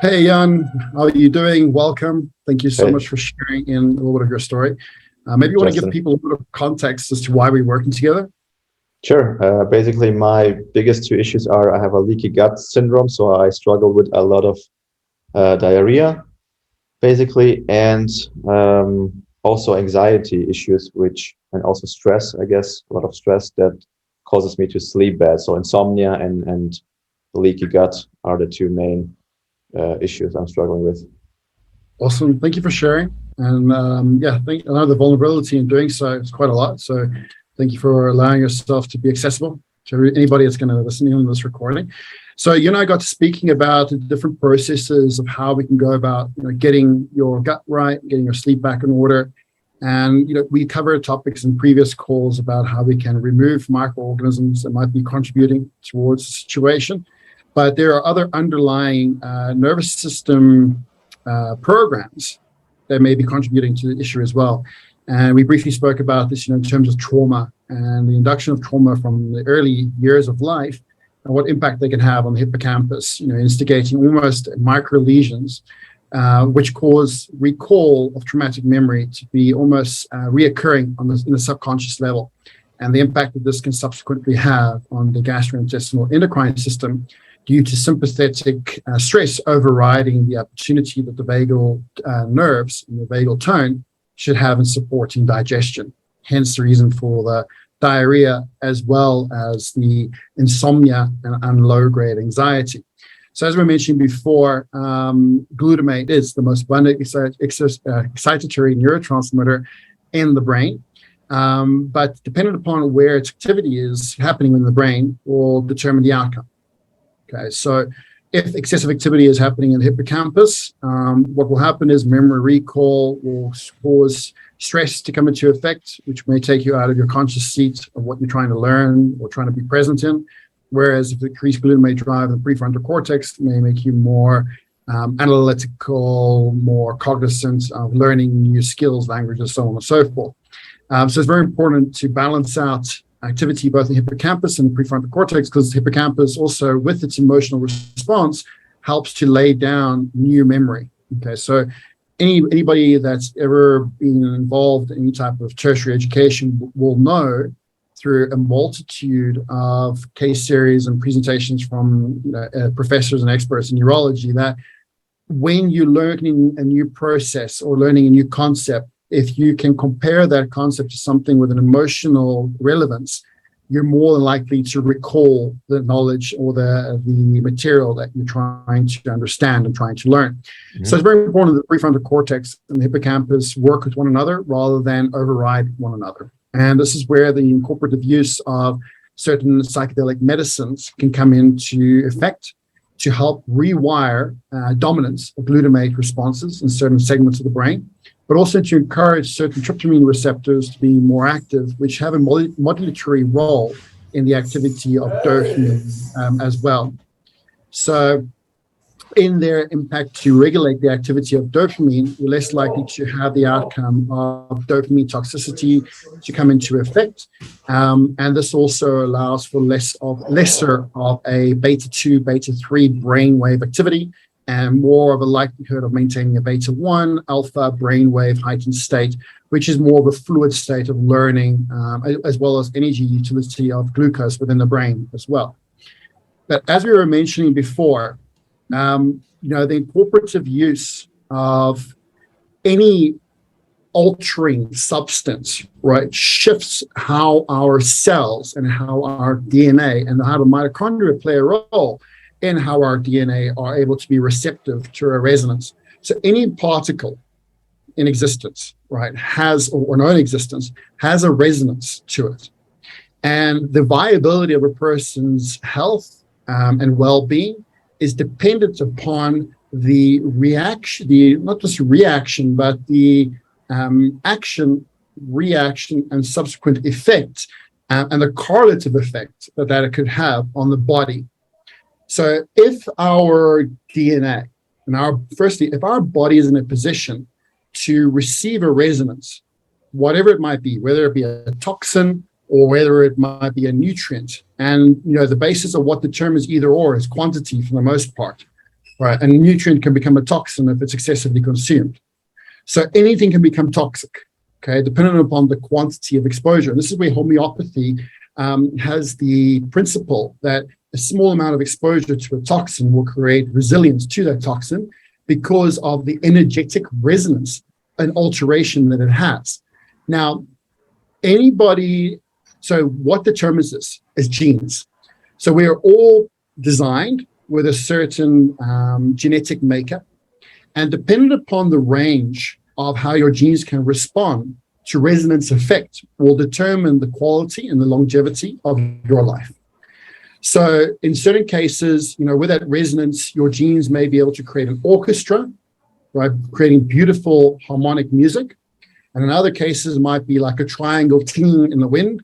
Hey, Jan, how are you doing? Welcome. Thank you so Hey, much for sharing in a little bit of your story. Maybe you want to give Justin. people a little bit of context as to why we're working together. Sure. Basically, my biggest two issues are I have a leaky gut syndrome, so I struggle with a lot of diarrhea, basically, and also anxiety issues, and also stress, I guess, a lot of stress that causes me to sleep bad. So insomnia and leaky gut are the two main issues I'm struggling with. Awesome. Thank you for sharing. And I know the vulnerability in doing so is quite a lot. So thank you for allowing yourself to be accessible to anybody that's going to listen in on this recording. So you and I got to speaking about the different processes of how we can go about, getting your gut right, getting your sleep back in order. And, we covered topics in previous calls about how we can remove microorganisms that might be contributing towards the situation. But there are other underlying nervous system programs that may be contributing to the issue as well. And we briefly spoke about this, in terms of trauma and the induction of trauma from the early years of life and what impact they can have on the hippocampus, instigating almost micro lesions, which cause recall of traumatic memory to be almost reoccurring in the subconscious level. And the impact that this can subsequently have on the gastrointestinal endocrine system due to sympathetic stress overriding the opportunity that the vagal nerves and the vagal tone should have in supporting digestion. Hence the reason for the diarrhea as well as the insomnia and low-grade anxiety. So as we mentioned before, glutamate is the most abundant excitatory neurotransmitter in the brain. But depending upon where its activity is happening in the brain will determine the outcome. Okay, so if excessive activity is happening in the hippocampus, what will happen is memory recall will cause stress to come into effect, which may take you out of your conscious seat of what you're trying to learn or trying to be present in. Whereas if the increased glutamate drive in the prefrontal cortex may make you more analytical, more cognizant of learning new skills, languages, so on and so forth. So it's very important to balance out activity both in the hippocampus and the prefrontal cortex, because the hippocampus also, with its emotional response, helps to lay down new memory. Okay, so anybody that's ever been involved in any type of tertiary education will know through a multitude of case series and presentations from professors and experts in neurology that when you're learning a new process or learning a new concept, if you can compare that concept to something with an emotional relevance, you're more than likely to recall the knowledge or the material that you're trying to understand and trying to learn. Mm-hmm. So it's very important that the prefrontal cortex and the hippocampus work with one another rather than override one another. And this is where the incorporative use of certain psychedelic medicines can come into effect to help rewire dominance of glutamate responses in certain segments of the brain, but also to encourage certain tryptamine receptors to be more active, which have a modulatory role in the activity of dopamine as well. So in their impact to regulate the activity of dopamine, you're less likely to have the outcome of dopamine toxicity to come into effect. And this also allows for lesser of a beta-2, beta-3 brainwave activity, and more of a likelihood of maintaining a beta-1 alpha brainwave heightened state, which is more of a fluid state of learning, as well as energy utility of glucose within the brain as well. But as we were mentioning before, the incorporative use of any altering substance, right, shifts how our cells and how our DNA and how the mitochondria play a role in how our DNA are able to be receptive to a resonance. So any particle in existence, right, or non-existence, has a resonance to it. And the viability of a person's health and well-being is dependent upon the reaction, not just reaction, but the action, reaction, and subsequent effect, and the correlative effect that it could have on the body. So if our DNA, if our body is in a position to receive a resonance, whatever it might be, whether it be a toxin or whether it might be a nutrient, and the basis of what determines either or is quantity for the most part. right? And a nutrient can become a toxin if it's excessively consumed. So anything can become toxic, okay, depending upon the quantity of exposure. And this is where homeopathy has the principle that a small amount of exposure to a toxin will create resilience to that toxin because of the energetic resonance and alteration that it has. Now, so what determines this is genes. So we are all designed with a certain genetic makeup, and depending upon the range of how your genes can respond to resonance effect will determine the quality and the longevity of your life. So in certain cases, with that resonance, your genes may be able to create an orchestra, right, creating beautiful harmonic music. And in other cases, it might be like a triangle tingling in the wind,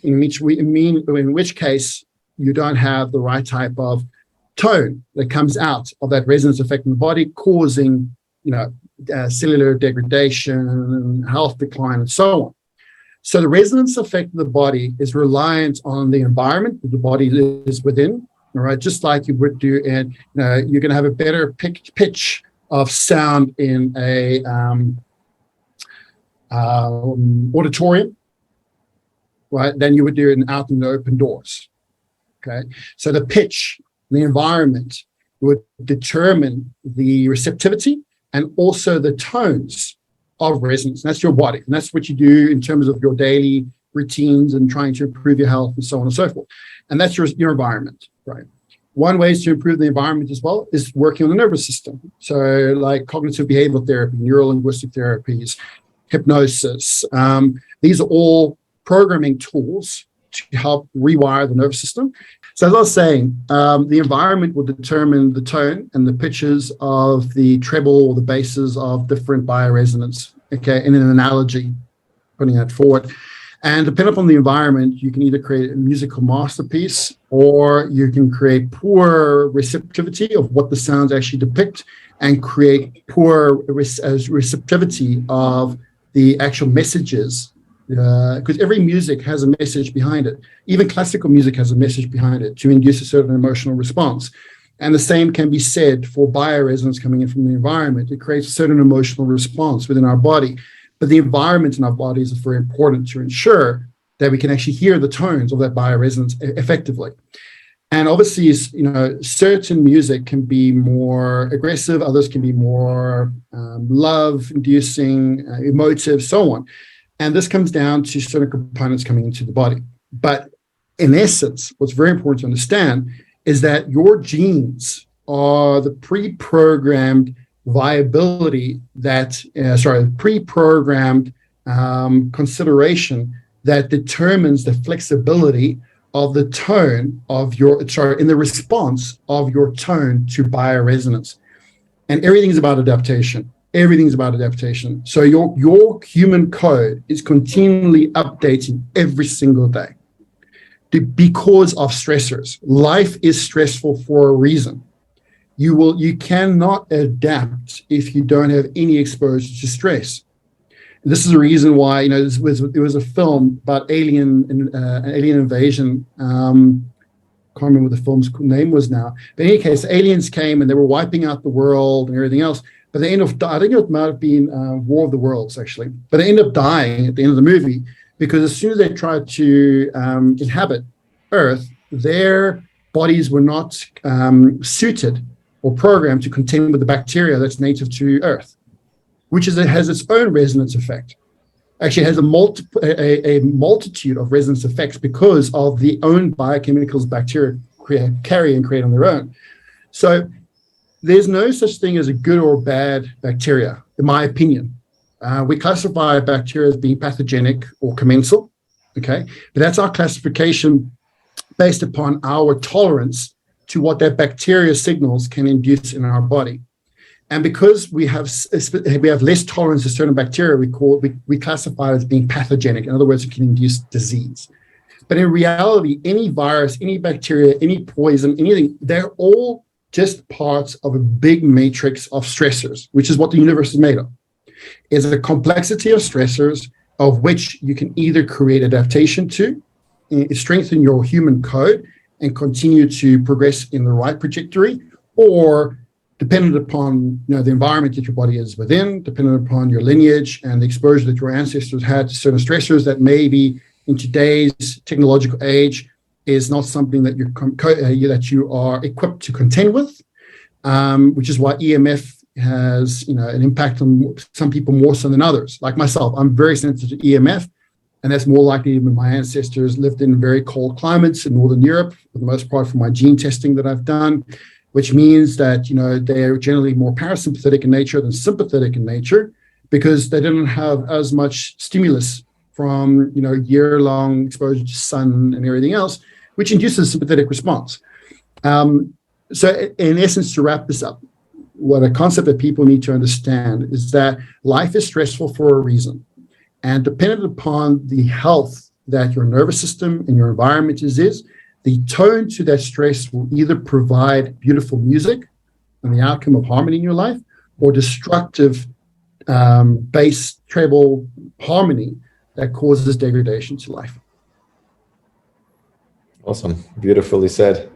in which case you don't have the right type of tone that comes out of that resonance effect in the body, causing, cellular degradation, health decline, and so on. So the resonance effect of the body is reliant on the environment that the body is within, all right? Just like you would do in, you're going to have a better pitch of sound in a auditorium, right, than you would do out in the open doors, okay? So the pitch, the environment would determine the receptivity and also the tones of resonance. And that's your body. And that's what you do in terms of your daily routines and trying to improve your health and so on and so forth. And that's your environment, right? One way to improve the environment as well is working on the nervous system. So like cognitive behavioral therapy, neuro-linguistic therapies, hypnosis. These are all programming tools to help rewire the nervous system. So as I was saying, the environment will determine the tone and the pitches of the treble or the basses of different bioresonance, okay, in an analogy, putting that forward. And depending upon the environment, you can either create a musical masterpiece or you can create poor receptivity of what the sounds actually depict and create poor receptivity of the actual messages. Because every music has a message behind it. Even classical music has a message behind it to induce a certain emotional response. And the same can be said for bioresonance coming in from the environment. It creates a certain emotional response within our body. But the environment in our bodies is very important to ensure that we can actually hear the tones of that bioresonance effectively. And obviously, certain music can be more aggressive, others can be more love-inducing, emotive, so on. And this comes down to certain components coming into the body. But in essence, what's very important to understand is that your genes are the pre-programmed viability pre-programmed consideration that determines the flexibility of the tone of in the response of your tone to bioresonance. And everything is about adaptation. Everything's about adaptation. So your human code is continually updating every single day because of stressors. Life is stressful for a reason. You cannot adapt if you don't have any exposure to stress. And this is the reason why, there was a film about alien invasion. Can't remember what the film's name was now. But in any case, aliens came and they were wiping out the world and everything else. But they end up, I think it might have been War of the Worlds, actually. But they end up dying at the end of the movie because as soon as they tried to inhabit Earth, their bodies were not suited or programmed to contend with the bacteria that's native to Earth, which has its own resonance effect. Actually, it has a multitude of resonance effects because of the own biochemicals bacteria carry and create on their own. So there's no such thing as a good or bad bacteria, in my opinion. We classify bacteria as being pathogenic or commensal, okay? But that's our classification based upon our tolerance to what that bacteria signals can induce in our body. And because we have less tolerance to certain bacteria, we classify it as being pathogenic. In other words, it can induce disease. But in reality, any virus, any bacteria, any poison, anything, they're all just parts of a big matrix of stressors, which is what the universe is made of. It's a complexity of stressors of which you can either create adaptation to, strengthen your human code, and continue to progress in the right trajectory, or dependent upon the environment that your body is within, dependent upon your lineage and the exposure that your ancestors had to certain stressors that maybe in today's technological age is not something that that you are equipped to contend with, which is why EMF has an impact on some people more so than others. Like myself, I'm very sensitive to EMF, and that's more likely when my ancestors lived in very cold climates in Northern Europe, for the most part from my gene testing that I've done, which means that they're generally more parasympathetic in nature than sympathetic in nature, because they didn't have as much stimulus from year-long exposure to sun and everything else, which induces a sympathetic response. So in essence, to wrap this up, what a concept that people need to understand is that life is stressful for a reason. And dependent upon the health that your nervous system and your environment is, the tone to that stress will either provide beautiful music and the outcome of harmony in your life, or destructive bass, treble harmony that causes degradation to life. Awesome. Beautifully said.